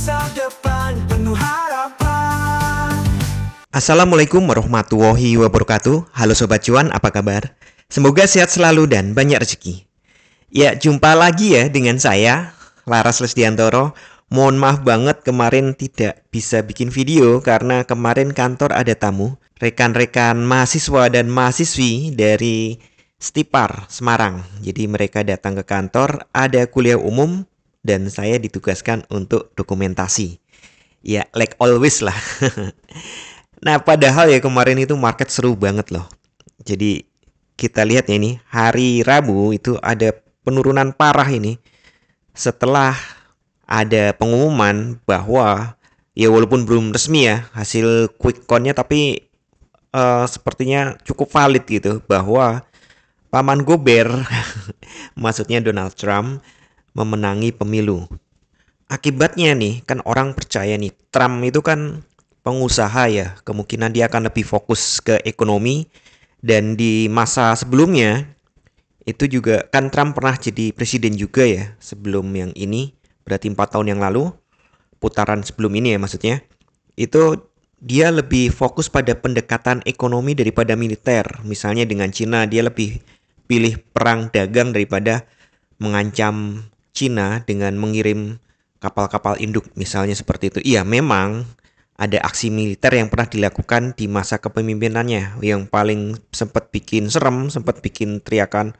masa depan penuh harapan. Assalamualaikum warahmatullahi wabarakatuh. Halo Sobat Cuan, apa kabar? Semoga sehat selalu dan banyak rezeki. Ya, jumpa lagi ya dengan saya, Laras Lesdiantoro. Mohon maaf banget kemarin tidak bisa bikin video karena kemarin kantor ada tamu. Rekan-rekan mahasiswa dan mahasiswi dari Stipar, Semarang. Jadi mereka datang ke kantor, ada kuliah umum dan saya ditugaskan untuk dokumentasi. Ya, like always lah. Nah, padahal ya kemarin itu market seru banget loh. Jadi kita lihat ya ini, hari Rabu itu ada penurunan parah ini. Setelah ada pengumuman bahwa ya walaupun belum resmi ya hasil quick count-nya, tapi sepertinya cukup valid gitu bahwa Paman Gober, maksudnya Donald Trump, memenangi pemilu. Akibatnya nih, kan orang percaya nih, Trump itu kan pengusaha ya, kemungkinan dia akan lebih fokus ke ekonomi. Dan di masa sebelumnya itu juga kan Trump pernah jadi presiden juga ya sebelum yang ini, berarti 4 tahun yang lalu, putaran sebelum ini ya maksudnya. Itu dia lebih fokus pada pendekatan ekonomi daripada militer. Misalnya dengan Cina dia lebih pilih perang dagang daripada mengancam Cina dengan mengirim kapal-kapal induk misalnya seperti itu. Iya, memang ada aksi militer yang pernah dilakukan di masa kepemimpinannya yang paling sempat bikin serem, sempat bikin teriakan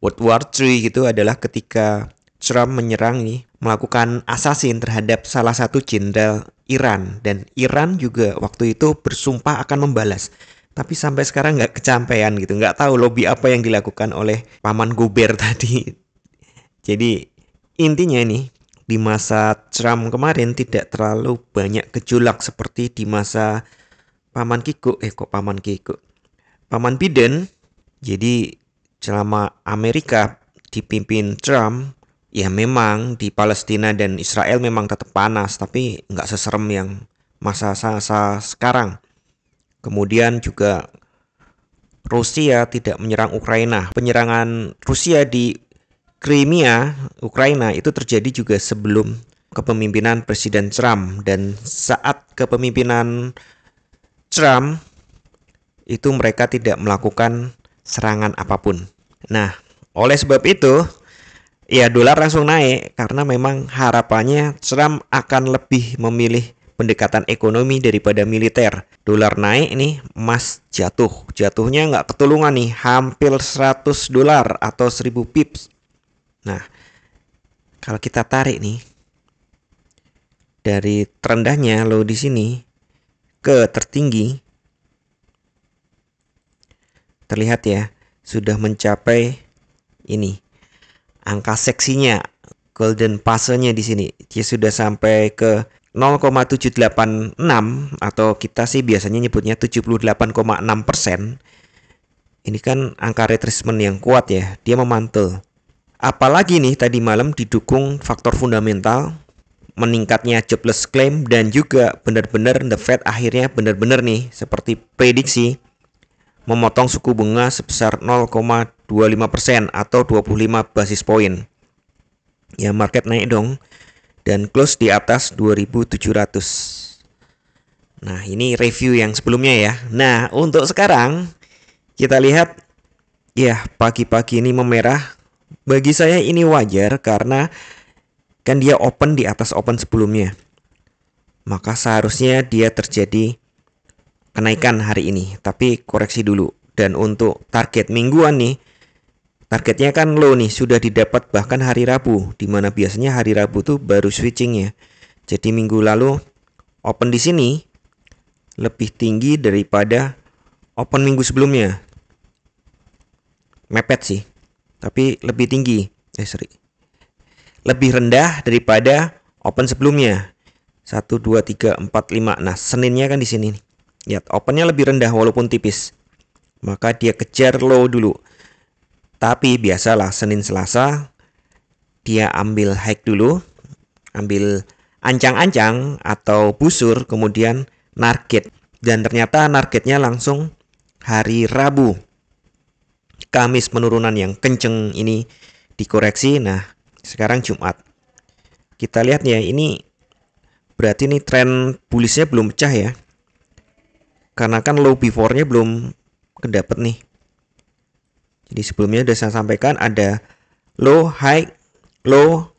World War III gitu adalah ketika Trump menyerang nih, melakukan assassin terhadap salah satu jenderal Iran, dan Iran juga waktu itu bersumpah akan membalas. Tapi sampai sekarang nggak kecapean gitu, nggak tahu lobby apa yang dilakukan oleh Paman Gober tadi. Jadi intinya nih, di masa Trump kemarin tidak terlalu banyak gejolak seperti di masa Paman Biden. Jadi selama Amerika dipimpin Trump, ya memang di Palestina dan Israel memang tetap panas, tapi nggak seserem yang masa-masa sekarang. Kemudian juga Rusia tidak menyerang Ukraina. Penyerangan Rusia di Crimea, Ukraina itu terjadi juga sebelum kepemimpinan Presiden Trump, dan saat kepemimpinan Trump itu mereka tidak melakukan serangan apapun. Nah, oleh sebab itu ya dolar langsung naik karena memang harapannya Trump akan lebih memilih pendekatan ekonomi daripada militer. Dolar naik nih, emas jatuh. Jatuhnya nggak ketulungan nih, hampir $100 atau 1000 pips. Nah, kalau kita tarik nih dari terendahnya low di sini ke tertinggi, terlihat ya sudah mencapai ini angka seksinya, golden passe-nya di sini. Dia sudah sampai ke 0,786 atau kita sih biasanya nyebutnya 78,6%. Ini kan angka retracement yang kuat ya, dia memantul. Apalagi nih tadi malam didukung faktor fundamental, meningkatnya jobless claim, dan juga benar-benar the Fed akhirnya benar-benar nih seperti prediksi memotong suku bunga sebesar 0,25% atau 25 basis poin. Ya, market naik dong dan close di atas 2.700. Nah, ini review yang sebelumnya ya. Nah, untuk sekarang kita lihat ya pagi-pagi ini memerah. Bagi saya ini wajar karena kan dia open di atas open sebelumnya. Maka seharusnya dia terjadi kenaikan hari ini, tapi koreksi dulu. Dan untuk target mingguan nih, targetnya kan low nih, sudah didapat bahkan hari Rabu, di mana biasanya hari Rabu tuh baru switching ya. Jadi minggu lalu open di sini lebih tinggi daripada open minggu sebelumnya. Mepet sih, tapi lebih tinggi. Lebih rendah daripada open sebelumnya. 1, 2, 3, 4, 5. Nah, Seninnya kan di sini nih. Lihat, opennya lebih rendah walaupun tipis. Maka dia kejar low dulu. Tapi biasalah Senin Selasa dia ambil high dulu, ambil ancang-ancang atau busur, kemudian target. Dan ternyata targetnya langsung hari Rabu. Kamis penurunan yang kenceng ini dikoreksi. Nah, sekarang Jumat. Kita lihat ya, ini Berarti ini tren bullishnya belum pecah ya. Karena kan low before-nya belum kedapet nih. Jadi sebelumnya sudah saya sampaikan ada low, high, low,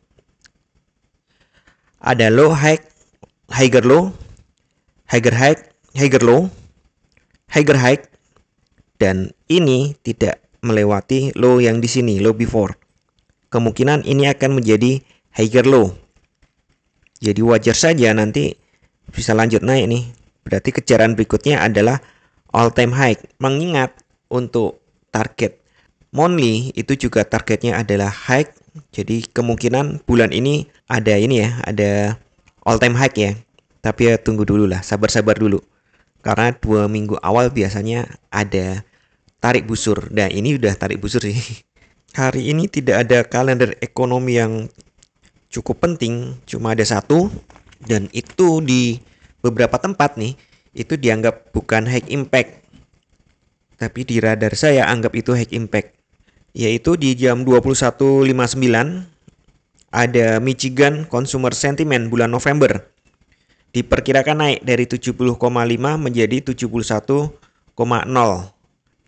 ada low, high, higher low, higher high, higher low, higher high, dan ini tidak melewati low yang di sini, low before. Kemungkinan ini akan menjadi higher low. Jadi wajar saja nanti bisa lanjut naik nih. Berarti kejaran berikutnya adalah all time high. Mengingat untuk target monthly itu juga targetnya adalah high. Jadi kemungkinan bulan ini ada ini ya, ada all time high ya. Tapi ya tunggu dulu lah, sabar-sabar dulu. Karena 2 minggu awal biasanya ada tarik busur. Nah ini udah tarik busur sih. Hari ini tidak ada kalender ekonomi yang cukup penting, cuma ada satu. Dan itu di beberapa tempat nih, itu dianggap bukan high impact. Tapi di radar saya anggap itu high impact. Yaitu di jam 21.59 ada Michigan Consumer Sentiment bulan November. Diperkirakan naik dari 70,5 menjadi 71,0.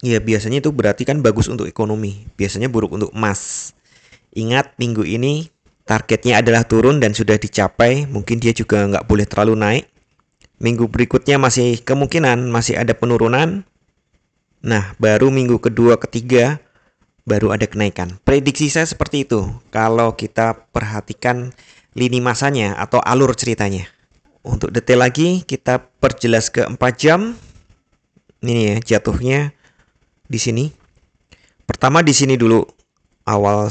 Ya biasanya itu berarti kan bagus untuk ekonomi. Biasanya buruk untuk emas. Ingat minggu ini targetnya adalah turun dan sudah dicapai. Mungkin dia juga nggak boleh terlalu naik. Minggu berikutnya masih kemungkinan masih ada penurunan. Nah, baru minggu kedua, ketiga baru ada kenaikan. Prediksi saya seperti itu. Kalau kita perhatikan lini masanya atau alur ceritanya. Untuk detail lagi kita perjelas ke 4 jam. Ini ya jatuhnya di sini. Pertama di sini dulu awal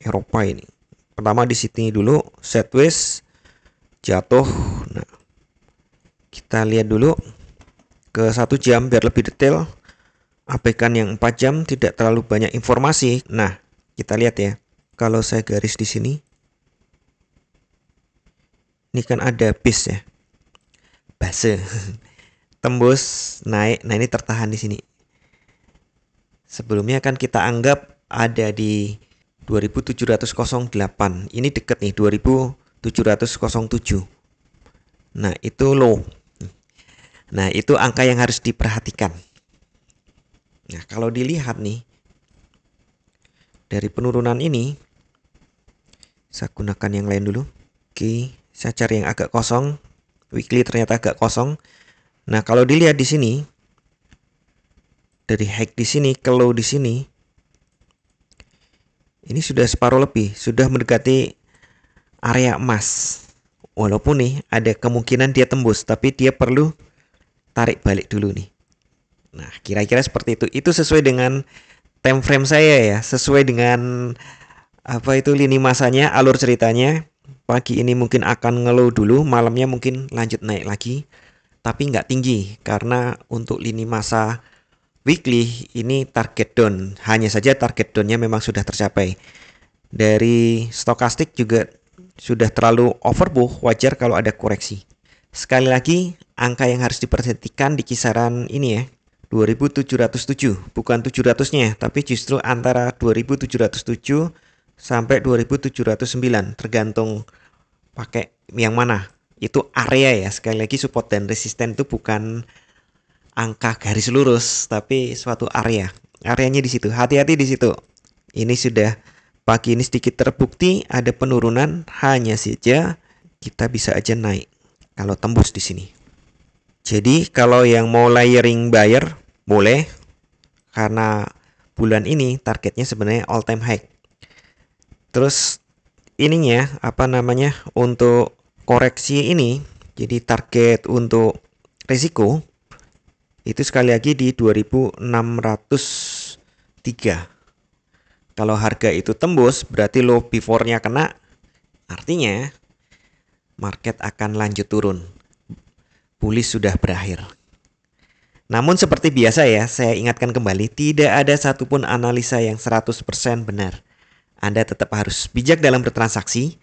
Eropa ini. Pertama di sini dulu sideways jatuh. Nah, kita lihat dulu ke 1 jam biar lebih detail. Abaikan yang 4 jam, tidak terlalu banyak informasi. Nah, kita lihat ya. Kalau saya garis di sini, ini kan ada base ya, base, tembus naik. Nah ini tertahan di sini. Sebelumnya kan kita anggap ada di 2708. Ini dekat nih 2707. Nah itu low. Nah itu angka yang harus diperhatikan. Nah kalau dilihat nih dari penurunan ini, saya gunakan yang lain dulu. Oke, saya cari yang agak kosong. Weekly ternyata agak kosong. Nah kalau dilihat di sini, dari high di sini ke low di sini, ini sudah separuh lebih, sudah mendekati area emas. Walaupun nih ada kemungkinan dia tembus, tapi dia perlu tarik balik dulu nih. Nah, kira-kira seperti itu. Itu sesuai dengan time frame saya ya, sesuai dengan apa itu lini masanya, alur ceritanya. Pagi ini mungkin akan ngelow dulu, malamnya mungkin lanjut naik lagi, tapi nggak tinggi karena untuk lini masa weekly ini target down. Hanya saja target downnya memang sudah tercapai. Dari stokastik juga sudah terlalu overbought, wajar kalau ada koreksi. Sekali lagi, angka yang harus diperhatikan di kisaran ini ya, 2707, bukan 700-nya, tapi justru antara 2707 sampai 2709, tergantung pakai yang mana. Itu area ya, sekali lagi support dan resisten itu bukan angka garis lurus, tapi suatu area. Areanya di situ, hati-hati di situ. Ini sudah pagi ini sedikit terbukti ada penurunan, hanya saja kita bisa aja naik kalau tembus di sini. Jadi kalau yang mau layering buyer boleh, karena bulan ini targetnya sebenarnya all time high. Terus ininya apa namanya, untuk koreksi ini, jadi target untuk risiko itu sekali lagi di 2603. Kalau harga itu tembus berarti low before-nya kena, artinya market akan lanjut turun. Bullish sudah berakhir. Namun seperti biasa ya, saya ingatkan kembali, tidak ada satupun analisa yang 100% benar. Anda tetap harus bijak dalam bertransaksi,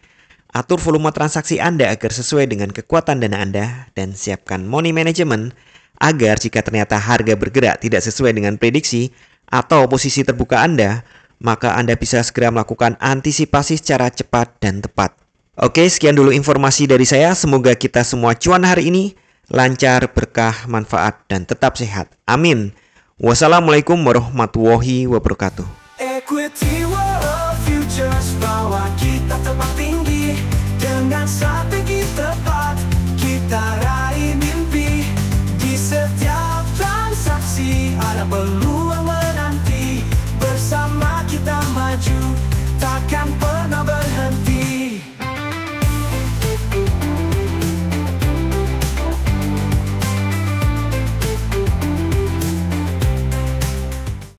atur volume transaksi Anda agar sesuai dengan kekuatan dana Anda, dan siapkan money management agar jika ternyata harga bergerak tidak sesuai dengan prediksi atau posisi terbuka Anda, maka Anda bisa segera melakukan antisipasi secara cepat dan tepat. Oke, sekian dulu informasi dari saya. Semoga kita semua cuan hari ini lancar, berkah, manfaat, dan tetap sehat. Amin. Wassalamualaikum warahmatullahi wabarakatuh. Equity